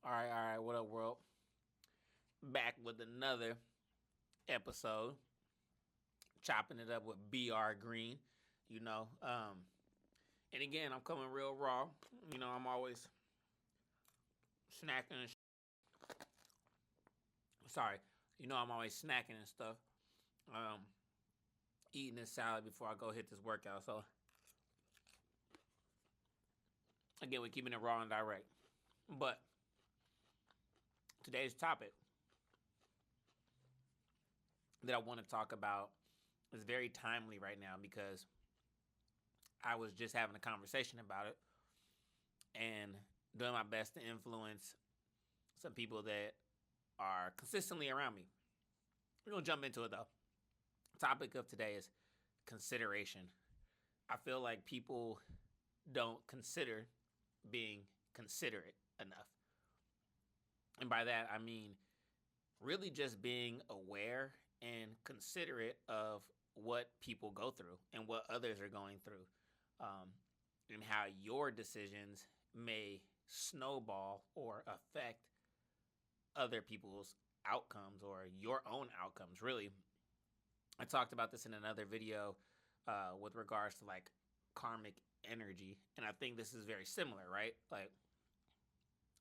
All right. What up, world? Back with another episode, chopping it up with BR Green. You know, and again, I'm coming real raw. I'm always snacking and sorry. I'm always snacking and stuff. Um, Eating this salad before I go hit this workout. So again, we're keeping it raw and direct. But today's topic that I want to talk about is very timely right now because I was just having a conversation about it and doing my best to influence some people that are consistently around me. We're going to jump into it though. Topic of today is consideration. I feel like people don't consider being considerate enough. And by that, I mean really just being aware and considerate of what people go through and what others are going through, and how your decisions may snowball or affect other people's outcomes or your own outcomes, really. I talked about this in another video with regards to like karmic energy, and I think this is very similar, right? Like,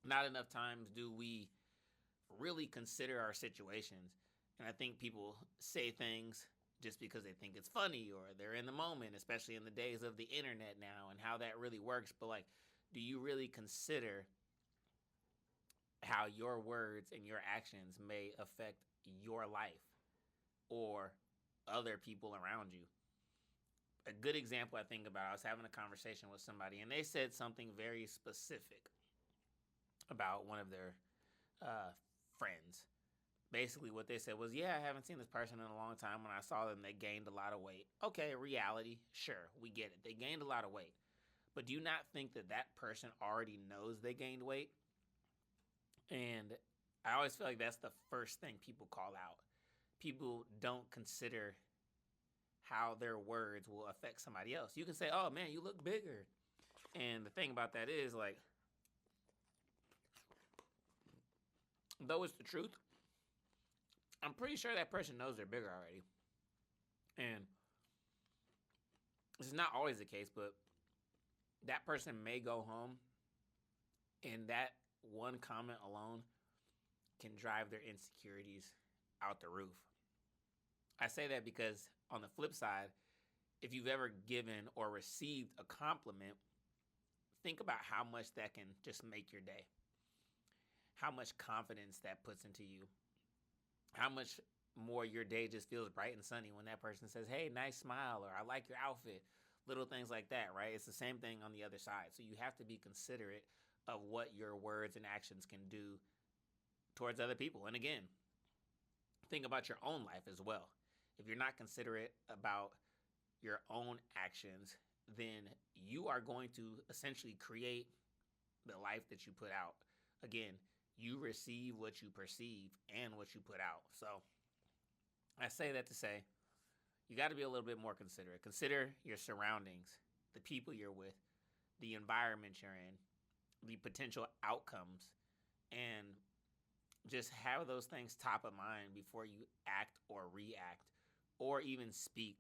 not enough times do we really consider our situations. And I think people say things just because they think it's funny or they're in the moment, especially in the days of the internet now and how that really works. But like, do you really consider how your words and your actions may affect your life or other people around you? A good example I think about, I was having a conversation with somebody and they said something very specific about one of their friends. Basically, what they said was, yeah, I haven't seen this person in a long time. When I saw them, they gained a lot of weight. Okay, reality, sure, we get it. They gained a lot of weight. But do you not think that that person already knows they gained weight? And I always feel like that's the first thing people call out. People don't consider how their words will affect somebody else. You can say, oh man, you look bigger. And the thing about that is, like, though it's the truth, I'm pretty sure that person knows they're bigger already. And this is not always the case, but that person may go home and that one comment alone can drive their insecurities out the roof. I say that because on the flip side, if you've ever given or received a compliment, think about how much that can just make your day. How much confidence that puts into you. How much more your day just feels bright and sunny when that person says, hey, nice smile, or I like your outfit. Little things like that, right? It's the same thing on the other side. So you have to be considerate of what your words and actions can do towards other people. And again, think about your own life as well. If you're not considerate about your own actions, then you are going to essentially create the life that you put out. Again, you receive what you perceive and what you put out. So I say that to say, you got to be a little bit more considerate. Consider your surroundings, the people you're with, the environment you're in, the potential outcomes, and just have those things top of mind before you act or react or even speak.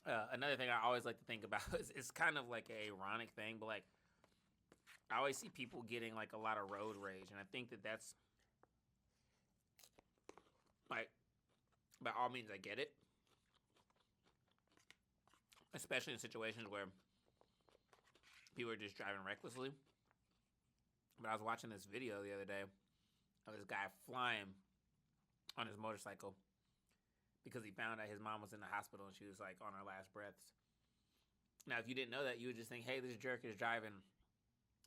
Another thing I always like to think about is it's kind of like an ironic thing, but like I always see people getting like a lot of road rage, and I think that that's like, by all means, I get it, especially in situations where people are just driving recklessly. But I was watching this video the other day of this guy flying on his motorcycle because he found out his mom was in the hospital and she was like on her last breaths. Now, if you didn't know that, you would just think, hey, this jerk is driving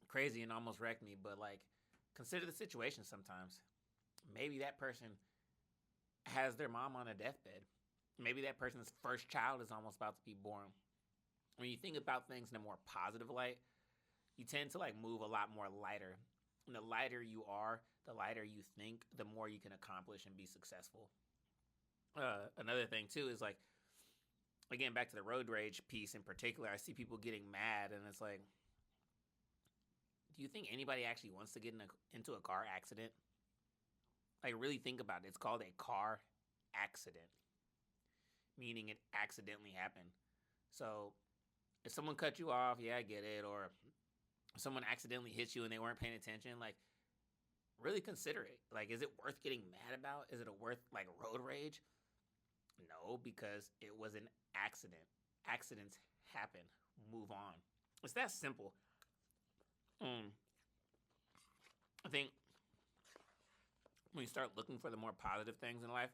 crazy and almost wrecked me. But like, consider the situation sometimes. Maybe that person has their mom on a deathbed. Maybe that person's first child is almost about to be born. When you think about things in a more positive light, you tend to like move a lot more lighter. And the lighter you are, the lighter you think, the more you can accomplish and be successful. Another thing too is like, again, back to the road rage piece in particular, I see people getting mad and it's like, Do you think anybody actually wants to get into a car accident? Like, really think about it. It's called a car accident, meaning it accidentally happened. So, if someone cut you off, yeah, I get it. Or someone accidentally hits you and they weren't paying attention, like, really consider it. Like, is it worth getting mad about? Is it worth, like, road rage? No, because it was an accident. Accidents happen. Move on. It's that simple. I think when you start looking for the more positive things in life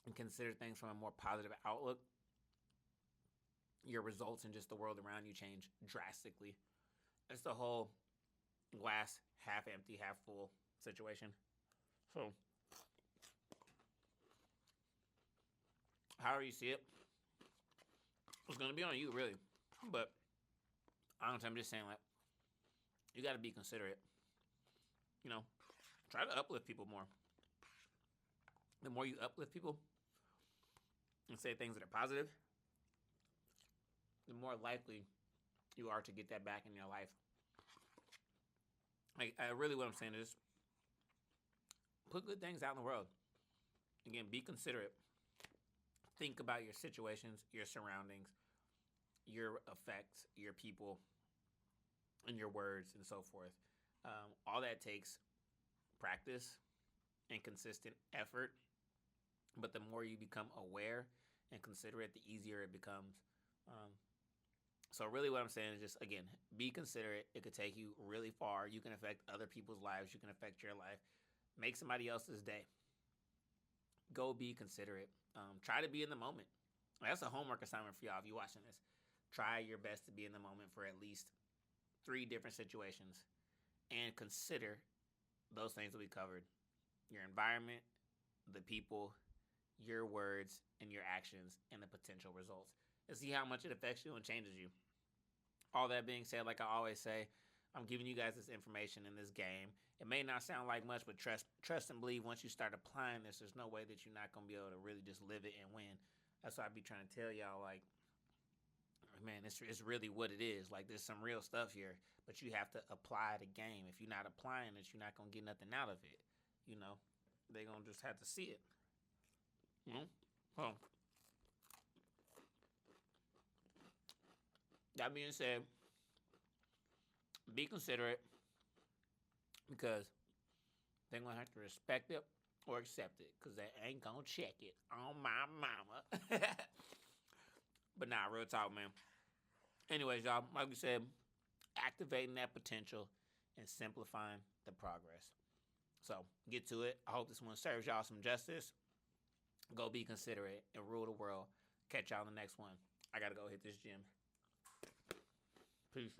and consider things from a more positive outlook, your results and just the world around you change drastically. It's the whole glass half empty, half full situation. So, however you see it, it's going to be on you, really. But honestly, I'm just saying, like, you got to be considerate. You know, try to uplift people more. The more you uplift people and say things that are positive, the more likely you are to get that back in your life. Like, really what I'm saying is put good things out in the world. Again, be considerate. Think about your situations, your surroundings, your effects, your people, and your words, and so forth. All that takes practice and consistent effort. But the more you become aware and considerate, the easier it becomes. So really what I'm saying is just, again, be considerate. It could take you really far. You can affect other people's lives. You can affect your life. Make somebody else's day. Go be considerate. Try to be in the moment. That's a homework assignment for y'all if you're watching this. Try your best to be in the moment for at least 3 different situations. And consider those things that we covered. Your environment, the people, your words, and your actions, and the potential results. And see how much it affects you and changes you. All that being said, like I always say, I'm giving you guys this information in this game. It may not sound like much, but trust and believe once you start applying this, there's no way that you're not going to be able to really just live it and win. That's why I be trying to tell y'all, like, man, it's really what it is. Like, there's some real stuff here, but you have to apply the game. If you're not applying it, you're not going to get nothing out of it. You know, they're going to just have to see it. So, that being said, be considerate because they're going to have to respect it or accept it because they ain't going to check it on my mama. But nah, real talk, man. Anyways, y'all, like we said, activating that potential and simplifying the progress. So, get to it. I hope this one serves y'all some justice. Go be considerate and rule the world. Catch y'all in the next one. I got to go hit this gym. Peace.